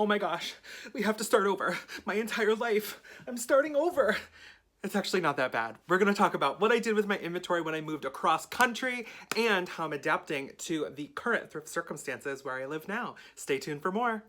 Oh my gosh, we have to start over. My entire life, I'm starting over. It's actually not that bad. We're gonna talk about what I did with my inventory when I moved across country and how I'm adapting to the current thrift circumstances where I live now. Stay tuned for more.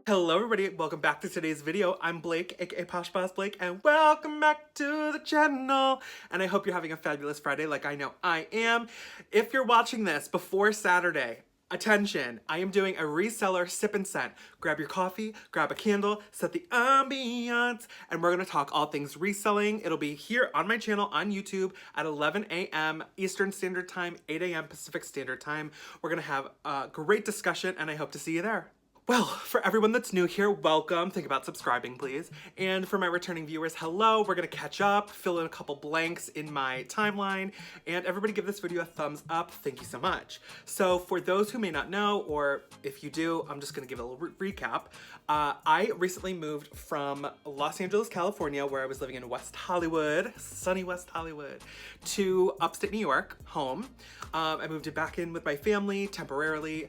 Hello everybody, welcome back to today's video. I'm Blake, aka PoshBossBlake, and welcome back to the channel. And I hope you're having a fabulous Friday like I know I am. If you're watching this before Saturday, attention, I am doing a reseller sip and scent. Grab your coffee, grab a candle, set the ambiance, and we're gonna talk all things reselling. It'll be here on my channel on YouTube at 11 a.m. Eastern Standard Time, 8 a.m. Pacific Standard Time. We're gonna have a great discussion and I hope to see you there. Well, for everyone that's new here, welcome. Think about subscribing, please. And for my returning viewers, hello. We're gonna catch up, fill in a couple blanks in my timeline, and everybody give this video a thumbs up. Thank you so much. So for those who may not know, or if you do, I'm just gonna give a little recap. I recently moved from Los Angeles, California, where I was living in West Hollywood, sunny West Hollywood, to upstate New York, home. I moved it back in with my family temporarily.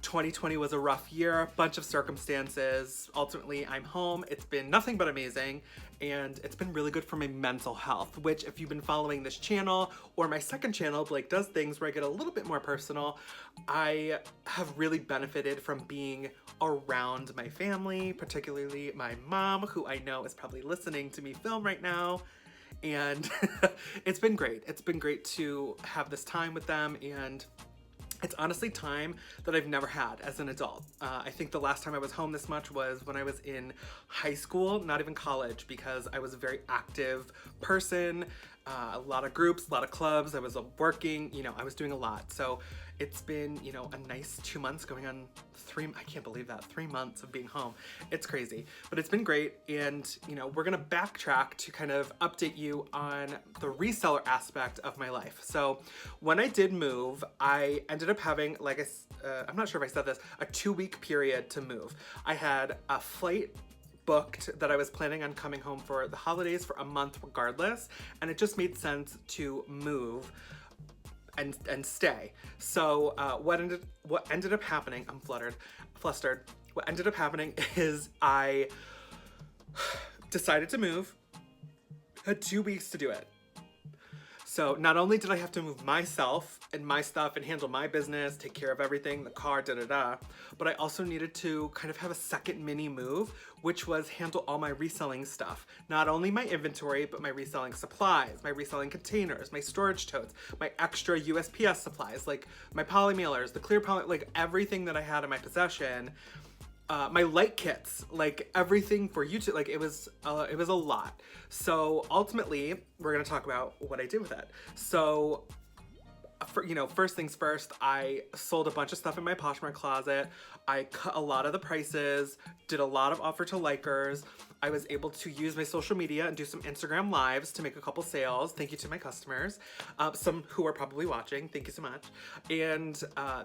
2020 was a rough year, a bunch of circumstances. Ultimately, I'm home. It's been nothing but amazing, and it's been really good for my mental health, which if you've been following this channel or my second channel, Blake Does Things, where I get a little bit more personal, I have really benefited from being around my family, particularly my mom, who I know is probably listening to me film right now. And it's been great. It's been great to have this time with them, and it's honestly time that I've never had as an adult. I think the last time I was home this much was when I was in high school, not even college, because I was a very active person, a lot of groups, a lot of clubs. I was working, I was doing a lot. So it's been, a nice 2 months going on I can't believe that, 3 months of being home. It's crazy, but it's been great. And, we're gonna backtrack to kind of update you on the reseller aspect of my life. So when I did move, I ended up having, I'm not sure if I said this, a 2-week period to move. I had a flight booked that I was planning on coming home for the holidays for a month regardless, and it just made sense to move and stay. So what ended up happening, I'm flustered. What ended up happening is I decided to move, had 2 weeks to do it. So not only did I have to move myself and my stuff and handle my business, take care of everything, the car, but I also needed to kind of have a second mini move, which was handle all my reselling stuff. Not only my inventory, but my reselling supplies, my reselling containers, my storage totes, my extra USPS supplies, like my poly mailers, the clear poly, like everything that I had in my possession. My light kits, like everything for YouTube, like it was a lot. So ultimately, we're gonna talk about what I did with it. So, first things first, I sold a bunch of stuff in my Poshmark closet. I cut a lot of the prices, did a lot of offer to likers. I was able to use my social media and do some Instagram lives to make a couple sales. Thank you to my customers, some who are probably watching. Thank you so much. And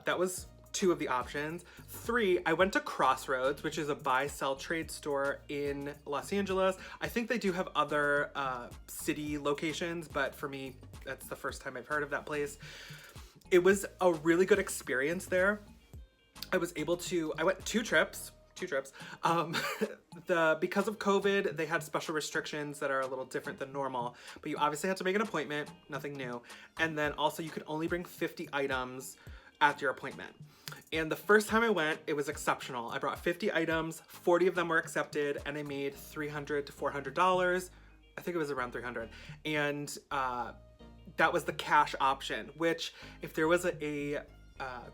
that was 2 of the options. 3, I went to Crossroads, which is a buy-sell trade store in Los Angeles. I think they do have other city locations, but for me, that's the first time I've heard of that place. It was a really good experience there. I went 2 trips. Because of COVID, they had special restrictions that are a little different than normal, but you obviously had to make an appointment, nothing new. And then also you could only bring 50 items at your appointment. And the first time I went, it was exceptional. I brought 50 items, 40 of them were accepted, and I made $300 to $400. I think it was around $300. And that was the cash option, which if there was a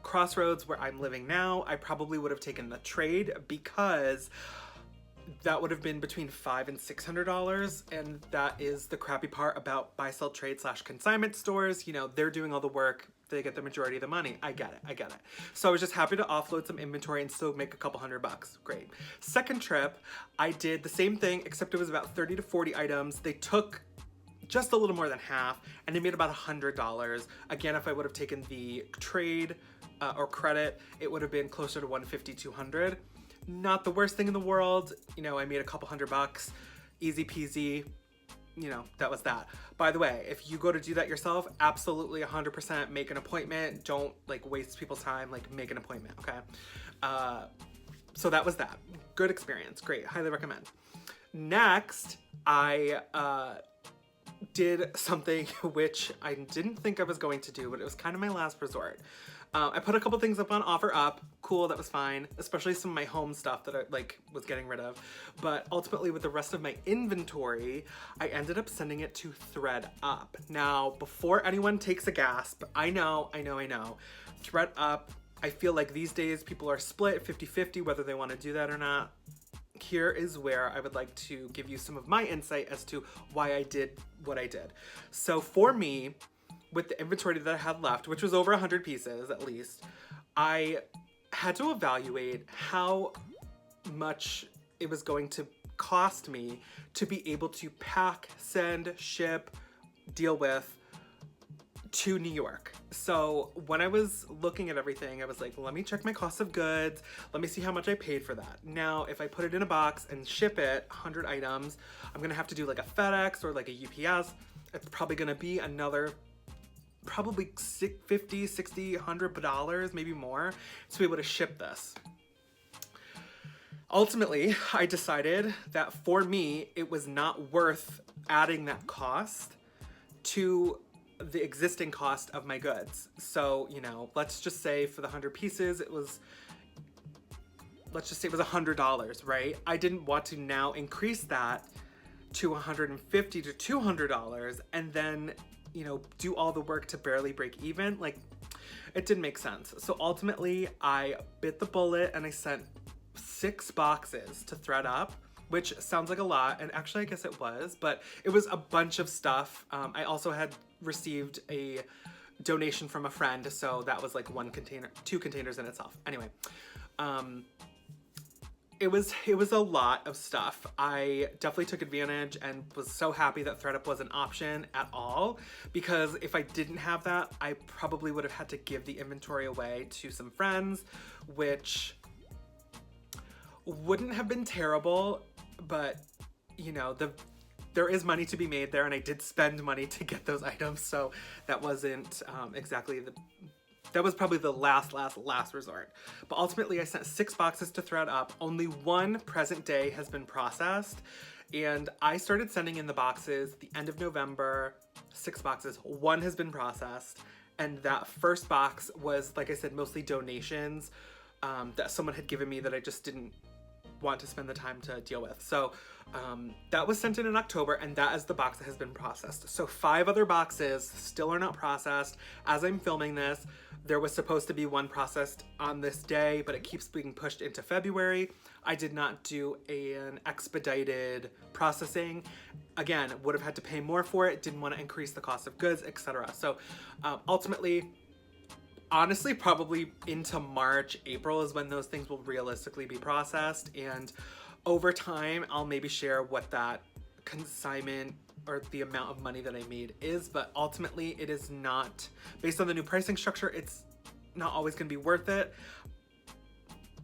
Crossroads where I'm living now, I probably would have taken the trade, because that would have been between $500 and $600, and that is the crappy part about buy-sell trade / consignment stores. They're doing all the work, they get the majority of the money. I get it. So I was just happy to offload some inventory and still make a couple $100. Great. Second trip, I did the same thing, except it was about 30 to 40 items. They took just a little more than half, and they made about $100. Again, if I would have taken the trade or credit, it would have been closer to $150, $200. Not the worst thing in the world. I made a couple $100, easy peasy. you know, that was that. By the way, if you go to do that yourself, absolutely 100% make an appointment. Don't like waste people's time, like make an appointment, okay? So that was that. Good experience, great, highly recommend. Next, I did something which I didn't think I was going to do, but it was kind of my last resort. I put a couple things up on OfferUp. Cool, that was fine. Especially some of my home stuff that I like was getting rid of. But ultimately with the rest of my inventory, I ended up sending it to thredUP. Now, before anyone takes a gasp, I know. thredUP, I feel like these days people are split 50-50 whether they want to do that or not. Here is where I would like to give you some of my insight as to why I did what I did. So for me, with the inventory that I had left, which was over 100 pieces at least, I had to evaluate how much it was going to cost me to be able to pack, send, ship, deal with to New York. So when I was looking at everything, I was like, let me check my cost of goods. Let me see how much I paid for that. Now, if I put it in a box and ship it, 100 items, I'm gonna have to do like a FedEx or like a UPS. It's probably gonna be another probably $50, $60, $100, maybe more to be able to ship this. Ultimately, I decided that for me, it was not worth adding that cost to the existing cost of my goods. So, you know, let's just say for the 100 pieces, let's just say it was $100, right? I didn't want to now increase that to $150 to $200 and then, you know, do all the work to barely break even. Like, it didn't make sense. So ultimately, I bit the bullet and I sent 6 boxes to thredUP, which sounds like a lot, and actually I guess it was, but it was a bunch of stuff. I also had received a donation from a friend, so that was like 2 containers in itself. Anyway, it was a lot of stuff. I definitely took advantage and was so happy that thredUP was an option at all, because if I didn't have that, I probably would have had to give the inventory away to some friends, which wouldn't have been terrible, but you know, there is money to be made there, and I did spend money to get those items, so that wasn't exactly that was probably the last resort. But ultimately I sent 6 boxes to thredUP. Only 1 present day has been processed, and I started sending in the boxes the end of November. 6 boxes, 1 has been processed, and that first box was, like I said, mostly donations that someone had given me that I just didn't want to spend the time to deal with. So that was sent in October, and that is the box that has been processed. So 5 other boxes still are not processed. As I'm filming this, there was supposed to be 1 processed on this day, but it keeps being pushed into February. I did not do an expedited processing. Again, would have had to pay more for it, didn't want to increase the cost of goods, etc. So ultimately, honestly, probably into March, April is when those things will realistically be processed. And over time, I'll maybe share what that consignment or the amount of money that I made is. But ultimately, it is not, based on the new pricing structure, it's not always going to be worth it.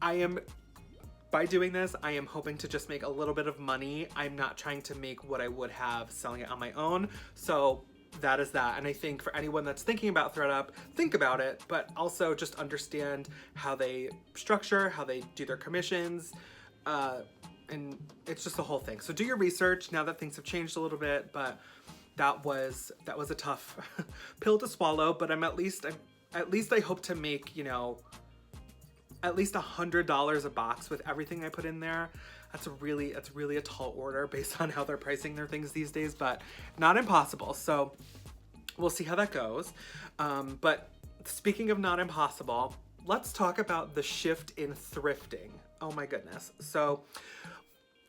By doing this, I am hoping to just make a little bit of money. I'm not trying to make what I would have selling it on my own. So that is that. And I think for anyone that's thinking about thredUP, think about it, but also just understand how they structure, how they do their commissions, and it's just the whole thing. So do your research now that things have changed a little bit, but that was a tough pill to swallow. But at least I hope to make, you know, at least $100 a box with everything I put in there. That's really a tall order based on how they're pricing their things these days, but not impossible. So we'll see how that goes. But speaking of not impossible, let's talk about the shift in thrifting. Oh my goodness. So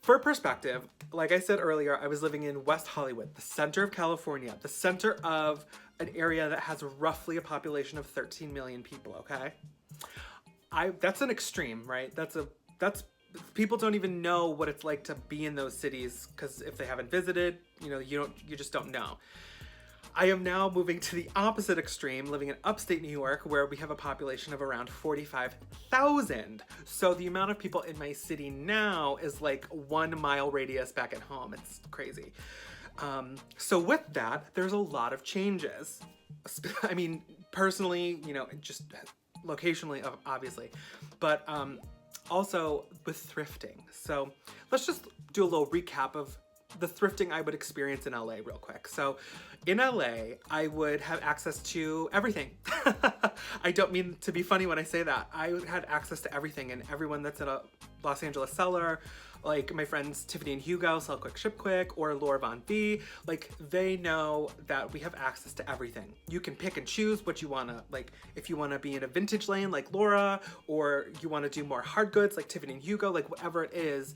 for perspective, like I said earlier, I was living in West Hollywood, the center of California, the center of an area that has roughly a population of 13 million people, okay? That's an extreme, right? That's people don't even know what it's like to be in those cities, because if they haven't visited, you know, you just don't know. I am now moving to the opposite extreme, living in upstate New York, where we have a population of around 45,000. So the amount of people in my city now is like 1 mile radius back at home. It's crazy. So with that, there's a lot of changes. I mean, personally, you know, just locationally, obviously, but also with thrifting. So let's just do a little recap of the thrifting I would experience in LA real quick. So in LA, I would have access to everything. I don't mean to be funny when I say that. I had access to everything, and everyone that's at a Los Angeles seller, like my friends Tiffany and Hugo, Sell Quick, Ship Quick, or Laura Von V, like they know that we have access to everything. You can pick and choose what you wanna, like if you wanna be in a vintage lane like Laura, or you wanna do more hard goods like Tiffany and Hugo, like whatever it is,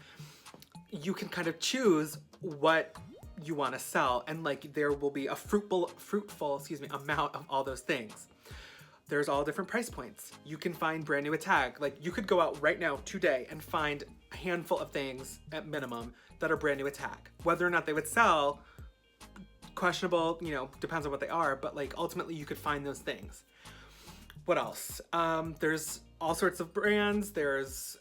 you can kind of choose what you wanna sell, and like there will be a fruitful, amount of all those things. There's all different price points. You can find brand new at tag. Like you could go out right now today and find a handful of things at minimum that are brand new at tag. Whether or not they would sell, questionable, you know, depends on what they are, but like ultimately you could find those things. What else? There's all sorts of brands. There's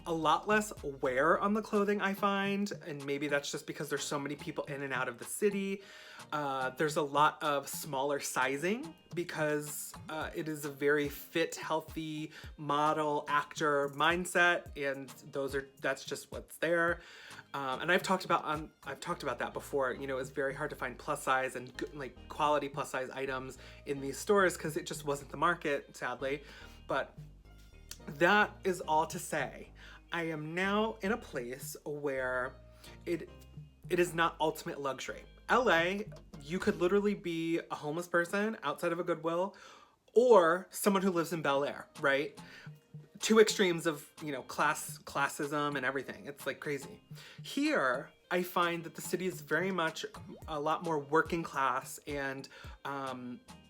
a lot less wear on the clothing I find, and maybe that's just because there's so many people in and out of the city. There's a lot of smaller sizing because it is a very fit, healthy model actor mindset, and that's just what's there. And I've talked about that before. You know, it's very hard to find plus size and good, like quality plus size items in these stores because it just wasn't the market, sadly. But that is all to say, I am now in a place where it is not ultimate luxury. LA, you could literally be a homeless person outside of a Goodwill or someone who lives in Bel Air, right? Two extremes of, you know, classism and everything. It's like crazy. Here, I find that the city is very much a lot more working class and,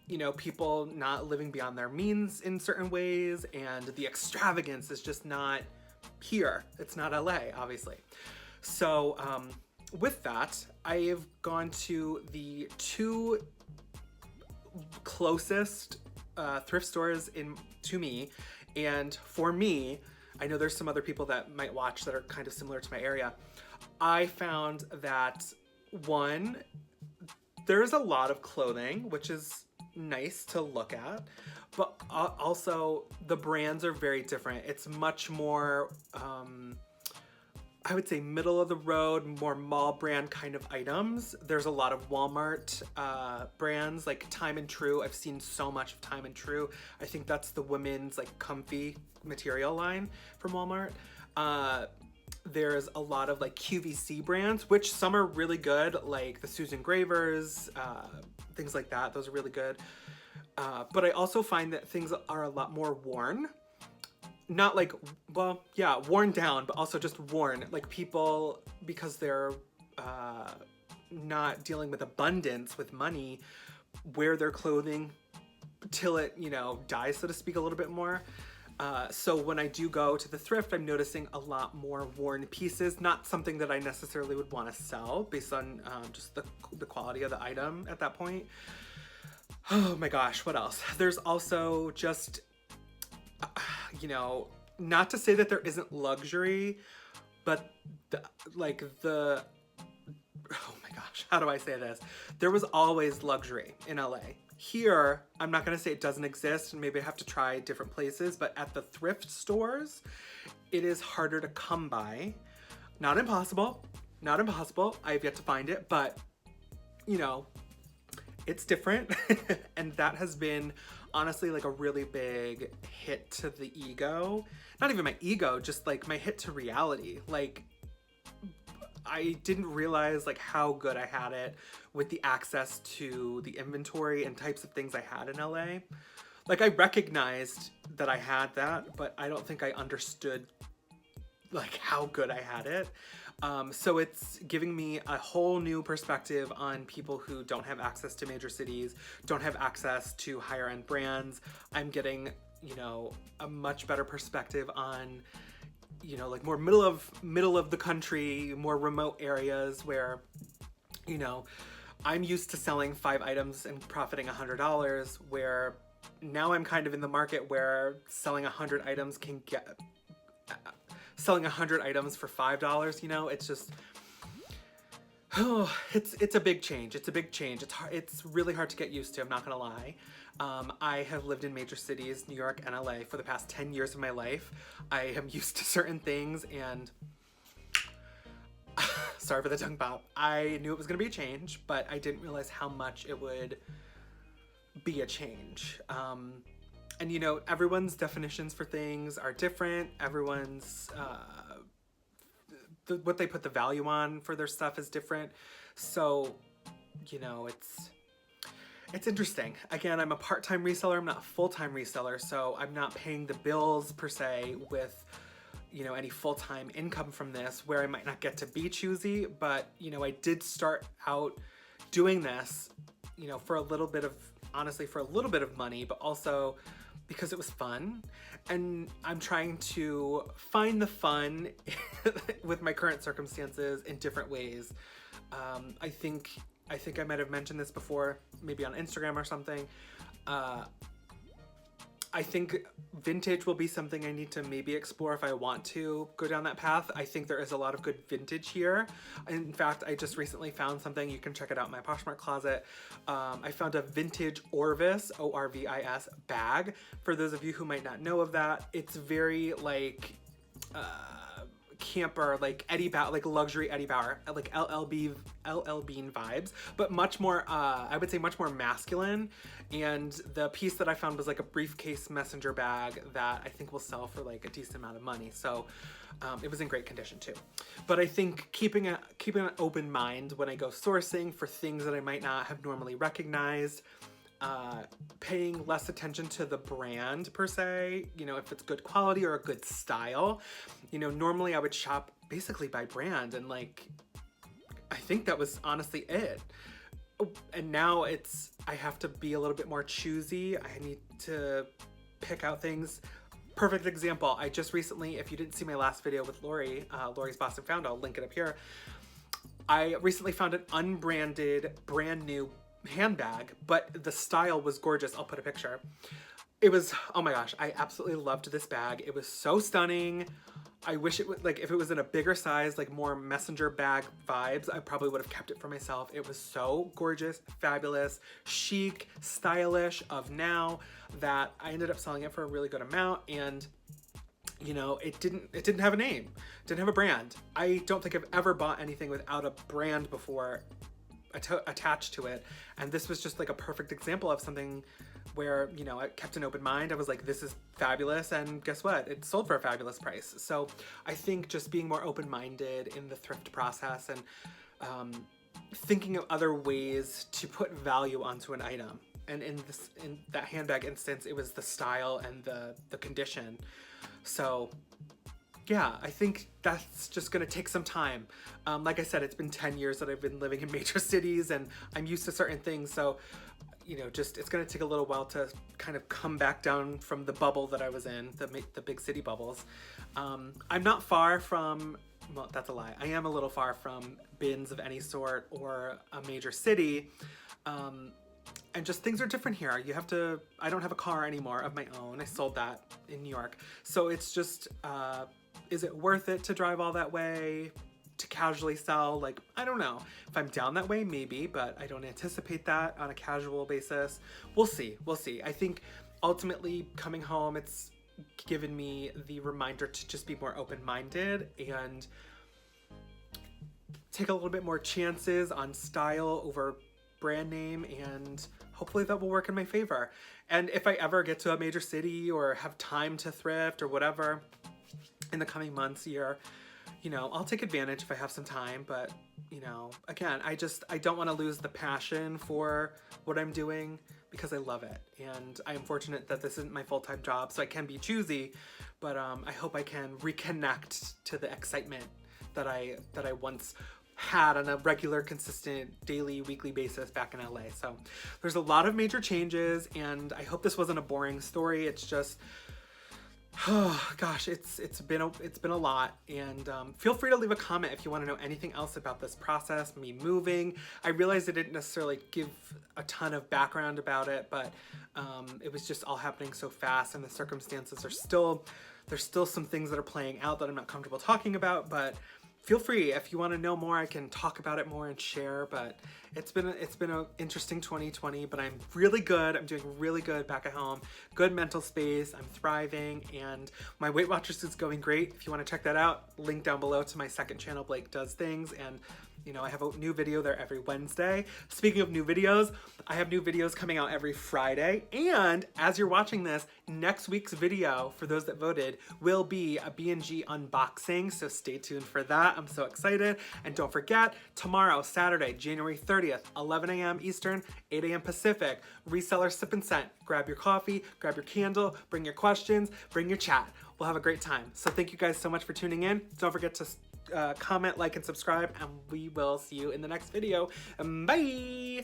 you know, people not living beyond their means in certain ways, and the extravagance is just not here. It's not LA, obviously. So, with that, I have gone to the two closest thrift stores to me, and for me, I know there's some other people that might watch that are kind of similar to my area. I found that one, there's a lot of clothing, which is nice to look at, but also the brands are very different. It's much more, I would say middle of the road, more mall brand kind of items. There's a lot of Walmart brands like Time and True. I've seen so much of Time and True. I think that's the women's like comfy material line from Walmart. There's a lot of like QVC brands, which some are really good, like the Susan Gravers, things like that. Those are really good. But I also find that things are a lot more worn. Not like, well, yeah, worn down, but also just worn. Like people, because they're not dealing with abundance with money, wear their clothing till it, you know, dies, so to speak, a little bit more. So when I do go to the thrift, I'm noticing a lot more worn pieces, not something that I necessarily would want to sell based on just the quality of the item at that point. Oh my gosh, what else? There's also just, you know, not to say that there isn't luxury, but oh my gosh, how do I say this? There was always luxury in LA. Here, I'm not gonna say it doesn't exist, and maybe I have to try different places, but at the thrift stores, it is harder to come by. Not impossible, not impossible. I have yet to find it, but you know, it's different. And that has been honestly like a really big hit to the ego. Not even my ego, just like my hit to reality. Like, I didn't realize like how good I had it with the access to the inventory and types of things I had in LA. Like I recognized that I had that, but I don't think I understood like how good I had it. So it's giving me a whole new perspective on people who don't have access to major cities, don't have access to higher end brands. I'm getting, you know, a much better perspective on, you know, like more middle of the country, more remote areas where, you know, I'm used to selling 5 items and profiting $100, where now I'm kind of in the market where selling 100 items can get, selling 100 items for $5, you know, it's just, Oh, it's a big change. It's a big change. It's hard, it's really hard to get used to, I'm not gonna lie. I have lived in major cities, New York and LA, for the past 10 years of my life. I am used to certain things, and sorry for the tongue pop. I knew it was gonna be a change, but I didn't realize how much it would be a change. And you know, everyone's definitions for things are different. Everyone's what they put the value on for their stuff is different. So, you know, it's interesting. Again, I'm a part-time reseller. I'm not a full-time reseller, so I'm not paying the bills per se with, you know, any full-time income from this, where I might not get to be choosy. But, you know, I did start out doing this, you know, for a little bit of, honestly, for a little bit of money, but also because it was fun. And I'm trying to find the fun with my current circumstances in different ways. I think I might have mentioned this before, maybe on Instagram or something. I think vintage will be something I need to maybe explore if I want to go down that path. I think there is a lot of good vintage here. In fact, I just recently found something. You can check it out in my POSHMARK closet. I found a vintage Orvis, O-R-V-I-S, bag. For those of you who might not know of that, it's very like camper, like Eddie Bauer, like luxury Eddie Bauer, like LL Bean vibes, but much more, I would say much more masculine. And the piece that I found was like a briefcase messenger bag that I think will sell for like a decent amount of money. So it was in great condition too. But I think keeping an open mind when I go sourcing for things that I might not have normally recognized, paying less attention to the brand per se, you know, if it's good quality or a good style. You know, normally I would shop basically by brand, and like, I think that was honestly it. And now I have to be a little bit more choosy. I need to pick out things. Perfect example, I just recently, if you didn't see my last video with Lori, Lori's Boston Found, I'll link it up here. I recently found an unbranded, brand new handbag, but the style was gorgeous. I'll put a picture. It was, oh my gosh, I absolutely loved this bag. It was so stunning. I wish it would, like, if it was in a bigger size, like more messenger bag vibes, I probably would have kept it for myself. It was so gorgeous, fabulous, chic, stylish of now, that I ended up selling it for a really good amount. And you know, it didn't have a name, didn't have a brand. I don't think I've ever bought anything without a brand before attached to it. And this was just like a perfect example of something where, you know, I kept an open mind. I was like, this is fabulous, and guess what? It sold for a fabulous price. So I think just being more open-minded in the thrift process, and thinking of other ways to put value onto an item. And in that handbag instance, it was the style and the condition. So yeah, I think that's just gonna take some time. Like I said, it's been 10 years that I've been living in major cities, and I'm used to certain things. So, you know, just, it's gonna take a little while to kind of come back down from the bubble that I was in, the big city bubbles. I'm not far from, well, that's a lie. I am a little far from bins of any sort or a major city. And just things are different here. You have to, I don't have a car anymore of my own. I sold that in New York. So it's just, is it worth it to drive all that way to casually sell? Like, I don't know. If I'm down that way, maybe, but I don't anticipate that on a casual basis. We'll see, we'll see. I think ultimately coming home, it's given me the reminder to just be more open-minded and take a little bit more chances on style over brand name, and hopefully that will work in my favor. And if I ever get to a major city or have time to thrift or whatever in the coming months, year, you know, I'll take advantage if I have some time. But, you know, again, I don't want to lose the passion for what I'm doing because I love it. And I am fortunate that this isn't my full-time job, so I can be choosy, but I hope I can reconnect to the excitement that I once had on a regular, consistent, daily, weekly basis back in LA. So there's a lot of major changes, and I hope this wasn't a boring story. It's just, oh gosh, it's been a lot. And feel free to leave a comment if you want to know anything else about this process, me moving. I realized I didn't necessarily give a ton of background about it, but it was just all happening so fast, and the circumstances are still, there's still some things that are playing out that I'm not comfortable talking about, but feel free if you want to know more. I can talk about it more and share, but it's been an interesting 2020, but I'm really good. I'm doing really good back at home. Good mental space. I'm thriving, and my Weight Watchers is going great. If you want to check that out, link down below to my second channel, Blake Does Things, and you know, I have a new video there every Wednesday. Speaking of new videos, I have new videos coming out every Friday. And as you're watching this, next week's video, for those that voted, will be a B&G unboxing. So stay tuned for that. I'm so excited. And don't forget, tomorrow, Saturday, January 30th, 11 a.m. Eastern, 8 a.m. Pacific, Reseller Sip and Scent. Grab your coffee, grab your candle, bring your questions, bring your chat. We'll have a great time. So thank you guys so much for tuning in. Don't forget to comment, like, and subscribe, and we will see you in the next video. Bye!